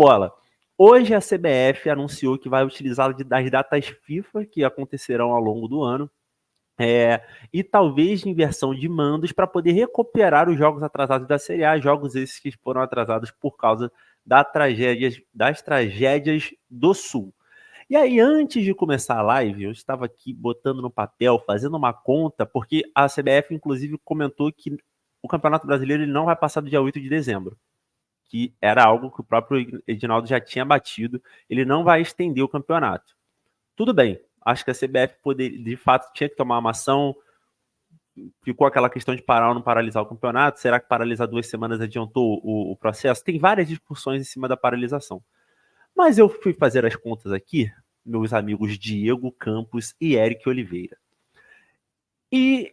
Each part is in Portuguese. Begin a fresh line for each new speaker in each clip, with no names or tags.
Bola. Hoje a CBF anunciou que vai utilizar das datas FIFA que acontecerão ao longo do ano, e talvez inversão de mandos para poder recuperar os jogos atrasados da Série A, jogos esses que foram atrasados por causa das tragédias do Sul. E aí, antes de começar a live, eu estava aqui botando no papel, fazendo uma conta, porque a CBF, inclusive, comentou que o Campeonato Brasileiro ele não vai passar do dia 8 de dezembro, que era algo que o próprio Edinaldo já tinha batido, ele não vai estender o campeonato. Tudo bem, acho que a CBF de fato tinha que tomar uma ação, ficou aquela questão de parar ou não paralisar o campeonato, será que paralisar 2 semanas adiantou o processo? Tem várias discussões em cima da paralisação. Mas eu fui fazer as contas aqui, meus amigos Diego Campos e Eric Oliveira. E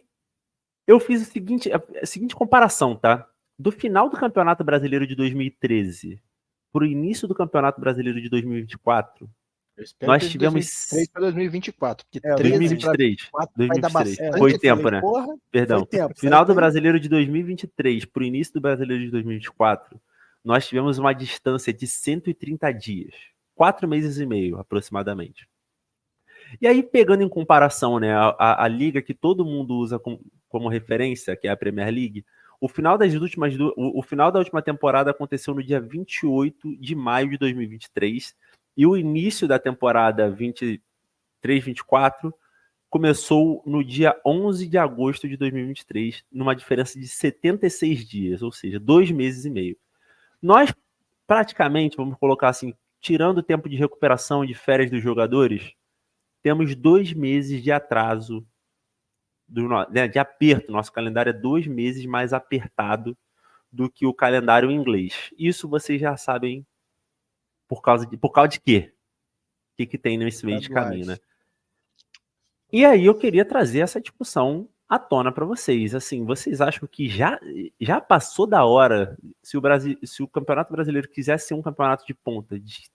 eu fiz a seguinte comparação, tá? Do final do Campeonato Brasileiro de 2013 para o início do Campeonato Brasileiro de 2024, nós tivemos
2023 para 2024, porque
2023
vai dar bastante.
Foi tempo,
falei,
né?
Porra,
Perdão.
Tempo,
final do Brasileiro de 2023 para o início do Brasileiro de 2024, nós tivemos uma distância de 130 dias, 4 meses e meio aproximadamente. E aí, pegando em comparação, né, a liga que todo mundo usa como referência, que é a Premier League, o final da última temporada aconteceu no dia 28 de maio de 2023 e o início da temporada 23-24 começou no dia 11 de agosto de 2023, numa diferença de 76 dias, ou seja, 2 meses e meio. Nós, praticamente, vamos colocar assim, tirando o tempo de recuperação e de férias dos jogadores, temos 2 meses de atraso, de aperto. Nosso calendário é 2 meses mais apertado do que o calendário inglês. Isso vocês já sabem por causa de quê? O que tem nesse meio de caminho, né? E aí eu queria trazer essa discussão à tona para vocês. Assim, vocês acham que já passou da hora, se o Campeonato Brasileiro quisesse ser um campeonato de ponta, de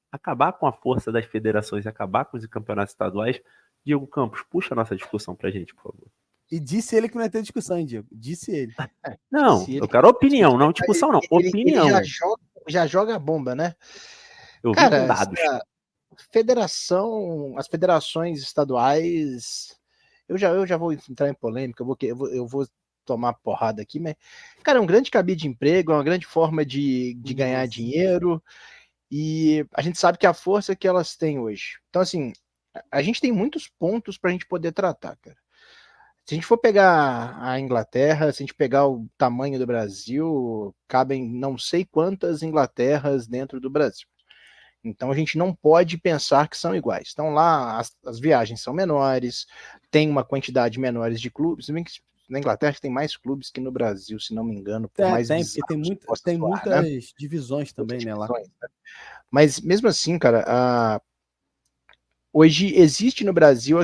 acabar com a força das federações, acabar com os campeonatos estaduais? Diego Campos, puxa a nossa discussão pra gente, por favor.
E disse ele que não ia ter discussão, hein, Diego? Disse ele.
Não, eu quero opinião, não discussão, não. Opinião.
Ele já joga a bomba, né?
Eu vim com dados.
As federações estaduais, eu já vou entrar em polêmica, eu vou tomar porrada aqui, mas, cara, é um grande cabide de emprego, é uma grande forma de ganhar dinheiro, e a gente sabe que a força que elas têm hoje. Então, assim, a gente tem muitos pontos para a gente poder tratar, cara. Se a gente for pegar a Inglaterra, se a gente pegar o tamanho do Brasil, cabem não sei quantas Inglaterras dentro do Brasil. Então a gente não pode pensar que são iguais. Então lá as viagens são menores, tem uma quantidade menores de clubes. Na Inglaterra tem mais clubes que no Brasil, se não me engano.
Tem muitas divisões também, né, lá.
Mas mesmo assim, cara, hoje existe no Brasil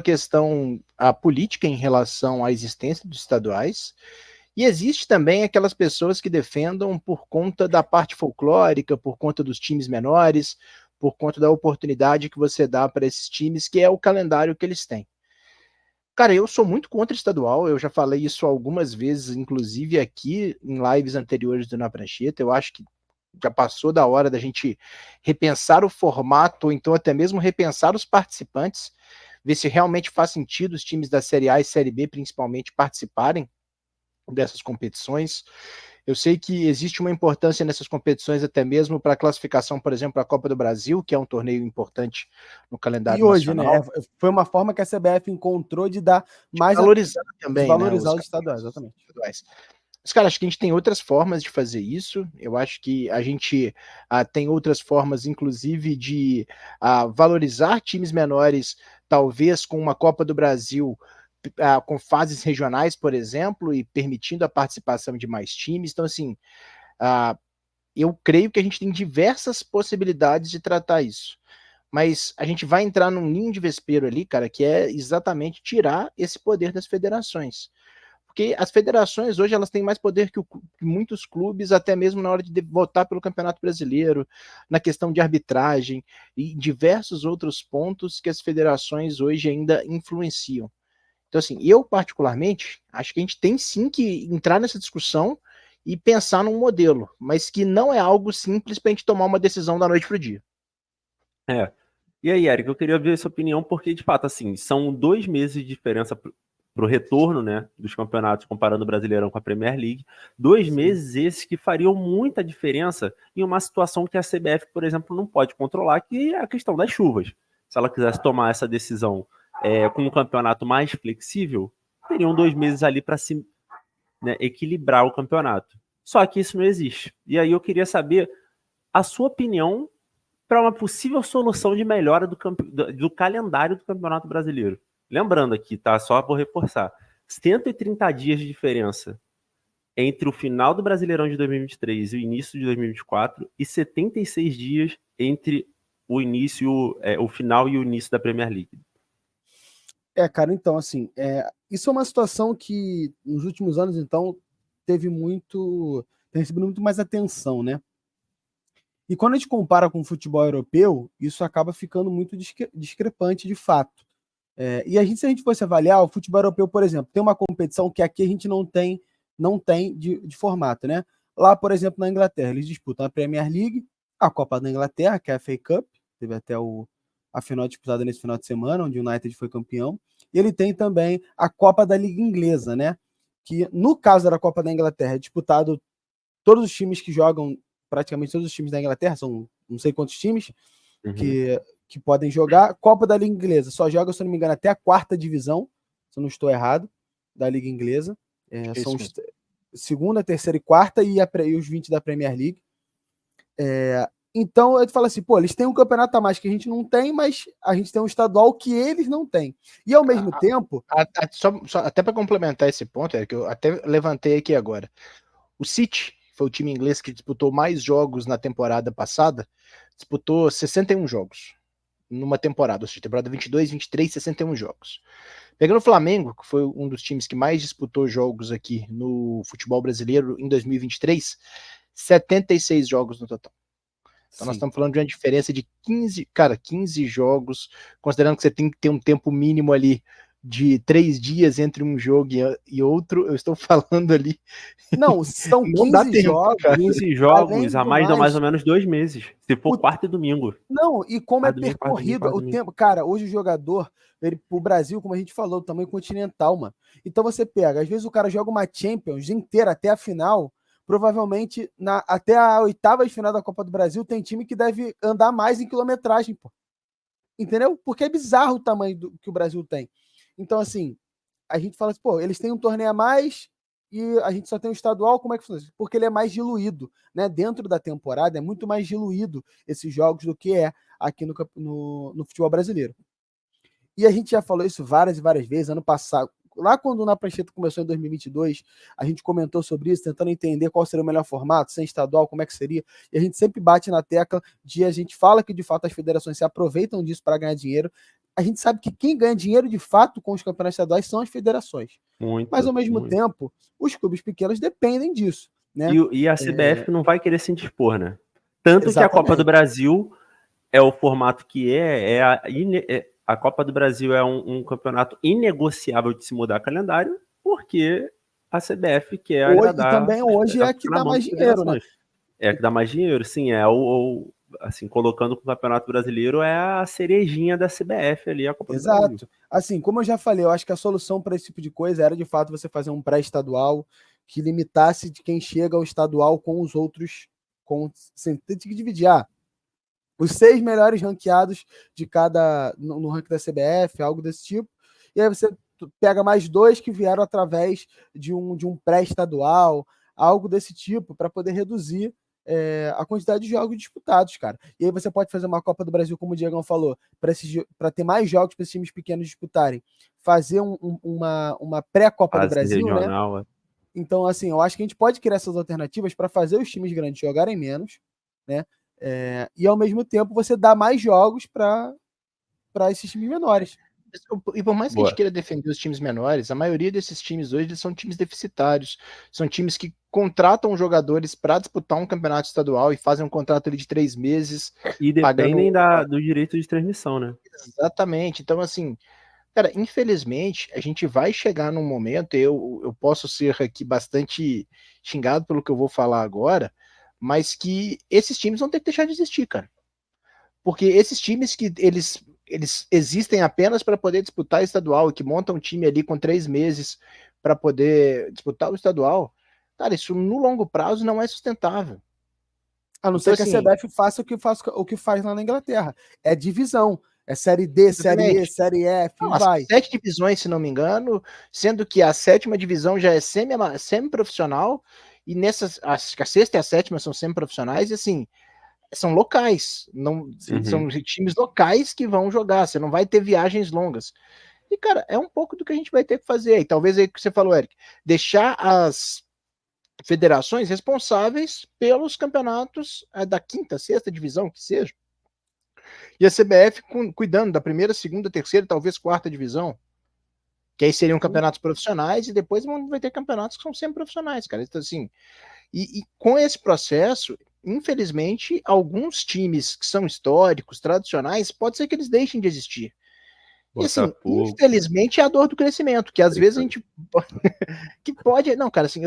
a política em relação à existência dos estaduais, e existe também aquelas pessoas que defendam por conta da parte folclórica, por conta dos times menores, por conta da oportunidade que você dá para esses times, que é o calendário que eles têm. Cara, eu sou muito contra estadual, eu já falei isso algumas vezes, inclusive aqui em lives anteriores do Na Prancheta. Eu acho que já passou da hora da gente repensar o formato, ou então até mesmo repensar os participantes, ver se realmente faz sentido os times da Série A e Série B, principalmente, participarem dessas competições. Eu sei que existe uma importância nessas competições até mesmo para a classificação, por exemplo, para a Copa do Brasil, que é um torneio importante no calendário nacional.
Né? Foi uma forma que a CBF encontrou de dar mais...
Valorizar também,
valorizar os estaduais, exatamente.
Mas, cara, acho que a gente tem outras formas de fazer isso. Eu acho que a gente tem outras formas, inclusive, de valorizar times menores, talvez com uma Copa do Brasil com fases regionais, por exemplo, e permitindo a participação de mais times. Então, assim, eu creio que a gente tem diversas possibilidades de tratar isso. Mas a gente vai entrar num ninho de vespeiro ali, cara, que é exatamente tirar esse poder das federações. Porque as federações hoje elas têm mais poder que muitos clubes, até mesmo na hora de votar pelo Campeonato Brasileiro, na questão de arbitragem e diversos outros pontos que as federações hoje ainda influenciam. Então, assim, eu particularmente acho que a gente tem sim que entrar nessa discussão e pensar num modelo, mas que não é algo simples para a gente tomar uma decisão da noite para o dia.
E aí, Eric, eu queria ver sua opinião, porque, de fato, assim, são 2 meses de diferença para o retorno, né, dos campeonatos, comparando o Brasileirão com a Premier League. 2 meses esses que fariam muita diferença em uma situação que a CBF, por exemplo, não pode controlar, que é a questão das chuvas. Se ela quisesse tomar essa decisão com um campeonato mais flexível, teriam 2 meses ali para se, né, equilibrar o campeonato. Só que isso não existe. E aí eu queria saber a sua opinião para uma possível solução de melhora do calendário do Campeonato Brasileiro. Lembrando aqui, tá? Só vou reforçar. 130 dias de diferença entre o final do Brasileirão de 2023 e o início de 2024 e 76 dias entre o início, o final e o início da Premier League.
Cara, então, assim, isso é uma situação que nos últimos anos, então, tem recebido muito mais atenção, né? E quando a gente compara com o futebol europeu, isso acaba ficando muito discrepante de fato. E se a gente fosse avaliar, o futebol europeu, por exemplo, tem uma competição que aqui a gente não tem de formato, né? Lá, por exemplo, na Inglaterra, eles disputam a Premier League, a Copa da Inglaterra, que é a FA Cup, teve até a final disputada nesse final de semana, onde o United foi campeão, e ele tem também a Copa da Liga Inglesa, né? Que no caso da Copa da Inglaterra é disputado todos os times que jogam, praticamente todos os times da Inglaterra, são não sei quantos times que podem jogar. Copa da Liga Inglesa só joga, se eu não me engano, até a 4ª divisão, se eu não estou errado, da Liga Inglesa. São segunda, terceira e quarta e os 20 da Premier League. Então, eu falo assim, pô, eles têm um campeonato a mais que a gente não tem, mas a gente tem um estadual que eles não têm. E ao mesmo tempo...
Só até para complementar esse ponto, que eu até levantei aqui agora. O City foi o time inglês que disputou mais jogos na temporada passada, disputou 61 jogos numa temporada, ou seja, temporada 22, 23, 61 jogos. Pegando o Flamengo, que foi um dos times que mais disputou jogos aqui no futebol brasileiro em 2023, 76 jogos no total. Então nós estamos falando de uma diferença de 15 jogos, considerando que você tem que ter um tempo mínimo ali de 3 dias entre um jogo e outro, eu estou falando ali.
Não, são 15 jogos.
15 jogos a mais, dá mais ou menos 2 meses. Se for quarta e domingo.
Não, e como percorrido o tempo. Cara, hoje o jogador, o Brasil, como a gente falou, tamanho continental, mano. Então você pega, às vezes o cara joga uma Champions inteira até a final. Provavelmente, até a 8ª de final da Copa do Brasil, tem time que deve andar mais em quilometragem, pô. Entendeu? Porque é bizarro o tamanho que o Brasil tem. Então, assim, a gente fala assim, pô, eles têm um torneio a mais e a gente só tem um estadual, como é que funciona? Porque ele é mais diluído, né? Dentro da temporada é muito mais diluído esses jogos do que é aqui no futebol brasileiro. E a gente já falou isso várias e várias vezes, ano passado, lá quando o Na Prancheta começou em 2022, a gente comentou sobre isso, tentando entender qual seria o melhor formato, sem estadual, como é que seria, e a gente sempre bate na tecla a gente fala que de fato as federações se aproveitam disso para ganhar dinheiro. A gente sabe que quem ganha dinheiro de fato com os campeonatos estaduais são as federações. Mas ao mesmo tempo, os clubes pequenos dependem disso, né?
E a CBF não vai querer se indispor, né? Tanto Exatamente. Que a Copa do Brasil é o formato que a Copa do Brasil é um campeonato inegociável de se mudar calendário, porque a CBF quer agradar...
E também hoje é a que dá mais dinheiro, né?
É a que dá mais dinheiro, sim. Assim, colocando o Campeonato Brasileiro é a cerejinha da CBF ali, a Copa do Brasil.
Exato. Assim, como eu já falei, eu acho que a solução para esse tipo de coisa era, de fato, você fazer um pré-estadual que limitasse de quem chega ao estadual com os outros... Tem que dividir, os 6 melhores ranqueados de no ranking da CBF, algo desse tipo, e aí você pega mais 2 que vieram através de um pré-estadual, algo desse tipo, para poder reduzir a quantidade de jogos disputados, cara. E aí você pode fazer uma Copa do Brasil, como o Diegão falou, para ter mais jogos para esses times pequenos disputarem, fazer uma pré-Copa do Brasil, regional, né? Então, assim, eu acho que a gente pode criar essas alternativas para fazer os times grandes jogarem menos, né? E ao mesmo tempo você dá mais jogos para esses times menores.
E por mais que a gente queira defender os times menores, a maioria desses times hoje são times deficitários, são times que contratam jogadores para disputar um campeonato estadual e fazem um contrato ali de 3 meses.
E dependem do direito de transmissão, né?
Exatamente. Então, assim, Cara, infelizmente, a gente vai chegar num momento, eu posso ser aqui bastante xingado pelo que eu vou falar agora, mas que esses times vão ter que deixar de existir, cara. Porque esses times que eles existem apenas para poder disputar estadual e que montam um time ali com 3 meses para poder disputar o estadual, cara, isso no longo prazo não é sustentável.
A não ser que a CBF faça o que faz lá na Inglaterra. É divisão. É Série D, Série E, Série F,
não,
vai.
7 divisões, se não me engano, sendo que a 7ª divisão já é semi-profissional e nessas, a 6ª e a 7ª são semi-profissionais e assim, são locais, não são times locais que vão jogar, você não vai ter viagens longas. E, cara, é um pouco do que a gente vai ter que fazer. E talvez aí que você falou, Eric, deixar as federações responsáveis pelos campeonatos da 5ª, 6ª divisão, que seja. E a CBF cuidando da 1ª, 2ª, 3ª, talvez 4ª divisão. Que aí seriam campeonatos profissionais e depois vai ter campeonatos que são semi-profissionais, cara. Então, assim, e com esse processo, infelizmente, alguns times que são históricos, tradicionais, pode ser que eles deixem de existir. E assim, infelizmente é a dor do crescimento, que às vezes a gente que pode, não, cara, assim,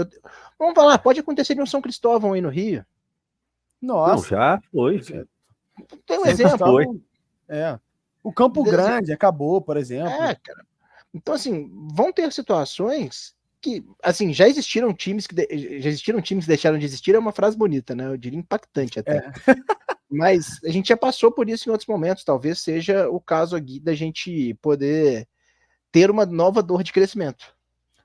vamos falar, pode acontecer de um São Cristóvão aí no Rio.
Nossa. Não, já foi.
Tem um exemplo.
Foi. O Campo Grande acabou, por exemplo.
Cara. Então, assim, vão ter situações que, assim, já existiram times que deixaram de existir, é uma frase bonita, né? Eu diria impactante até. Mas a gente já passou por isso em outros momentos, talvez seja o caso aqui da gente poder ter uma nova dor de crescimento.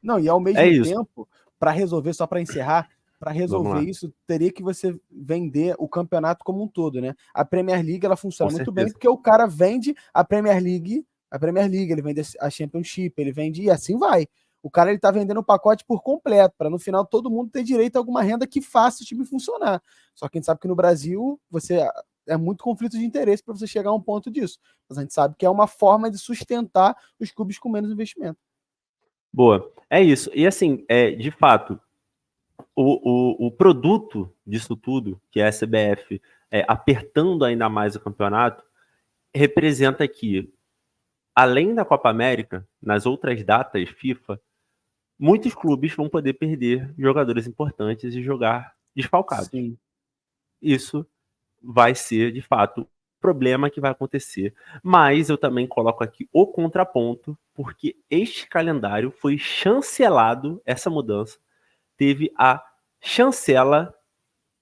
Não, e ao mesmo tempo, para resolver, só para encerrar, para resolver isso, teria que você vender o campeonato como um todo, né? A Premier League, ela funciona muito bem, porque o cara vende a Premier League, ele vende a Championship, ele vende, e assim vai. O cara, ele tá vendendo o pacote por completo, para no final todo mundo ter direito a alguma renda que faça o time funcionar. Só que a gente sabe que no Brasil, é muito conflito de interesse para você chegar a um ponto disso. Mas a gente sabe que é uma forma de sustentar os clubes com menos investimento.
Boa. É isso. E assim, de fato, o produto disso tudo, que é a CBF apertando ainda mais o campeonato, representa que, além da Copa América, nas outras datas FIFA, muitos clubes vão poder perder jogadores importantes e jogar desfalcados.
Sim.
Isso vai ser, de fato, problema que vai acontecer. Mas eu também coloco aqui o contraponto, porque este calendário foi chancelado, essa mudança teve a chancela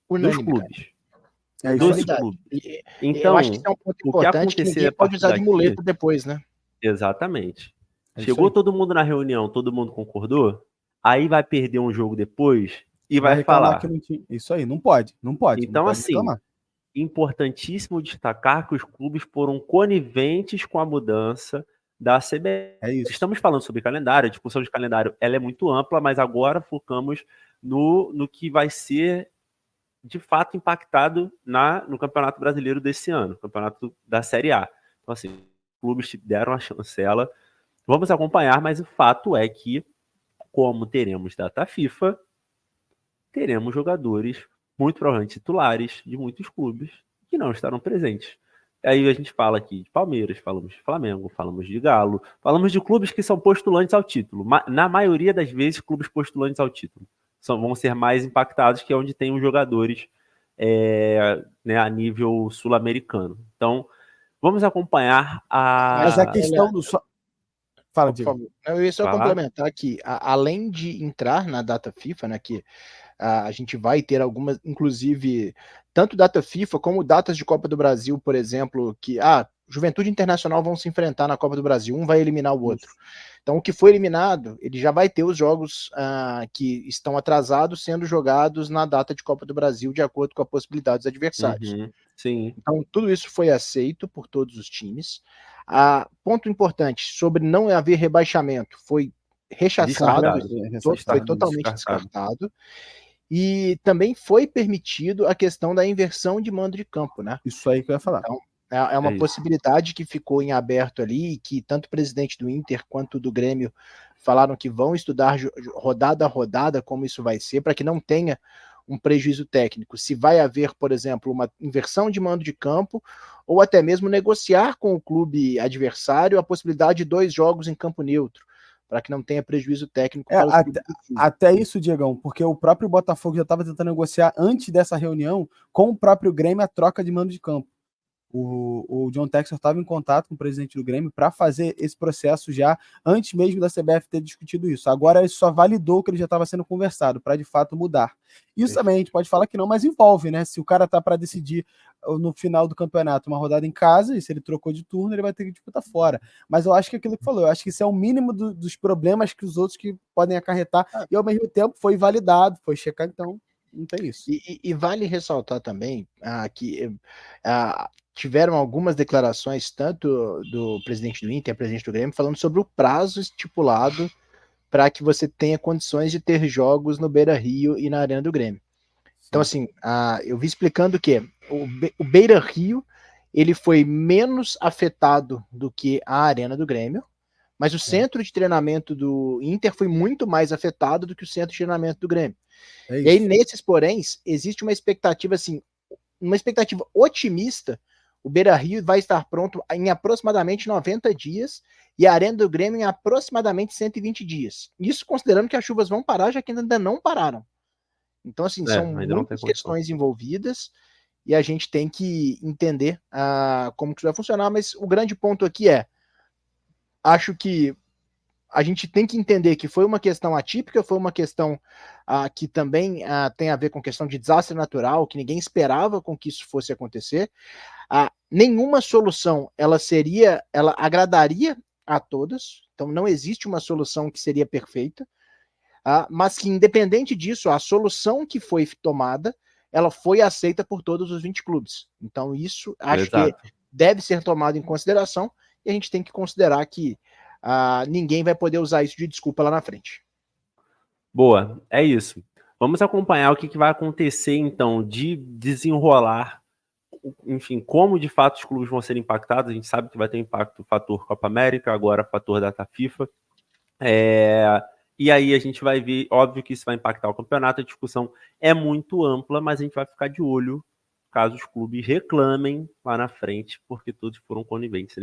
dos clubes.
Dos clubes. Então, eu acho que isso é um ponto importante que ninguém pode usar de muleta depois, né?
Exatamente. Chegou todo mundo na reunião, todo mundo concordou, aí vai perder um jogo depois e vai falar.
Isso aí, não pode.
Então, assim, importantíssimo destacar que os clubes foram coniventes com a mudança da CBF. Estamos falando sobre calendário, a discussão de calendário ela é muito ampla, mas agora focamos no que vai ser de fato impactado no Campeonato Brasileiro desse ano, Campeonato da Série A. Então, assim, os clubes deram a chancela. Vamos acompanhar, mas o fato é que, como teremos data FIFA, teremos jogadores, muito provavelmente titulares, de muitos clubes que não estarão presentes. Aí a gente fala aqui de Palmeiras, falamos de Flamengo, falamos de Galo, falamos de clubes que são postulantes ao título. Na maioria das vezes, clubes postulantes ao título vão ser mais impactados, que é onde tem os jogadores a nível sul-americano. Então, vamos acompanhar
Mas a questão do... Fala, Diego.
Eu ia só complementar aqui, além de entrar na data FIFA, né, que a gente vai ter algumas, inclusive, tanto data FIFA como datas de Copa do Brasil, por exemplo, que Juventude Internacional vão se enfrentar na Copa do Brasil, um vai eliminar o outro. Então, o que foi eliminado, ele já vai ter os jogos que estão atrasados sendo jogados na data de Copa do Brasil, de acordo com a possibilidade dos adversários.
Sim.
Então, tudo isso foi aceito por todos os times. Ponto importante, sobre não haver rebaixamento, foi rechaçado, foi totalmente descartado. E também foi permitido a questão da inversão de mando de campo, né?
Isso aí que eu ia falar.
Então, é uma possibilidade que ficou em aberto ali, que tanto o presidente do Inter quanto do Grêmio falaram que vão estudar rodada a rodada como isso vai ser, para que não tenha um prejuízo técnico, se vai haver, por exemplo, uma inversão de mando de campo, ou até mesmo negociar com o clube adversário a possibilidade de 2 jogos em campo neutro, para que não tenha prejuízo técnico para os clubes.
Até isso, Diegão, porque o próprio Botafogo já estava tentando negociar antes dessa reunião com o próprio Grêmio a troca de mando de campo. O John Textor estava em contato com o presidente do Grêmio para fazer esse processo já antes mesmo da CBF ter discutido isso. Agora ele só validou que ele já estava sendo conversado para de fato mudar. Isso também a gente pode falar que não, mas envolve, né? Se o cara tá para decidir no final do campeonato uma rodada em casa, e se ele trocou de turno, ele vai ter que disputar fora. Mas eu acho que aquilo que falou, eu acho que isso é o mínimo dos problemas que os outros que podem acarretar, e ao mesmo tempo foi validado, foi checar, então não tem isso.
E vale ressaltar também que tiveram algumas declarações, tanto do presidente do Inter, presidente do Grêmio, falando sobre o prazo estipulado para que você tenha condições de ter jogos no Beira-Rio e na Arena do Grêmio. Então, assim, eu vi explicando que o Beira-Rio ele foi menos afetado do que a Arena do Grêmio, mas o centro de treinamento do Inter foi muito mais afetado do que o centro de treinamento do Grêmio. E aí, nesses poréns, existe uma expectativa, assim, uma expectativa otimista. O Beira-Rio vai estar pronto em aproximadamente 90 dias e a Arena do Grêmio em aproximadamente 120 dias. Isso considerando que as chuvas vão parar, já que ainda não pararam. Então, assim, são muitas questões envolvidas e a gente tem que entender como que isso vai funcionar, mas o grande ponto aqui acho que a gente tem que entender que foi uma questão atípica, foi uma questão que também tem a ver com questão de desastre natural, que ninguém esperava com que isso fosse acontecer. Nenhuma solução ela agradaria a todas, então não existe uma solução que seria perfeita, mas que independente disso, a solução que foi tomada, ela foi aceita por todos os 20 clubes. Então isso acho que deve ser tomado em consideração e a gente tem que considerar que ninguém vai poder usar isso de desculpa lá na frente.
Boa, é isso. Vamos acompanhar o que vai acontecer, então, de desenrolar, enfim, como de fato os clubes vão ser impactados. A gente sabe que vai ter impacto o fator Copa América, agora fator Data FIFA. E aí a gente vai ver, óbvio que isso vai impactar o campeonato, a discussão é muito ampla, mas a gente vai ficar de olho caso os clubes reclamem lá na frente, porque todos foram coniventes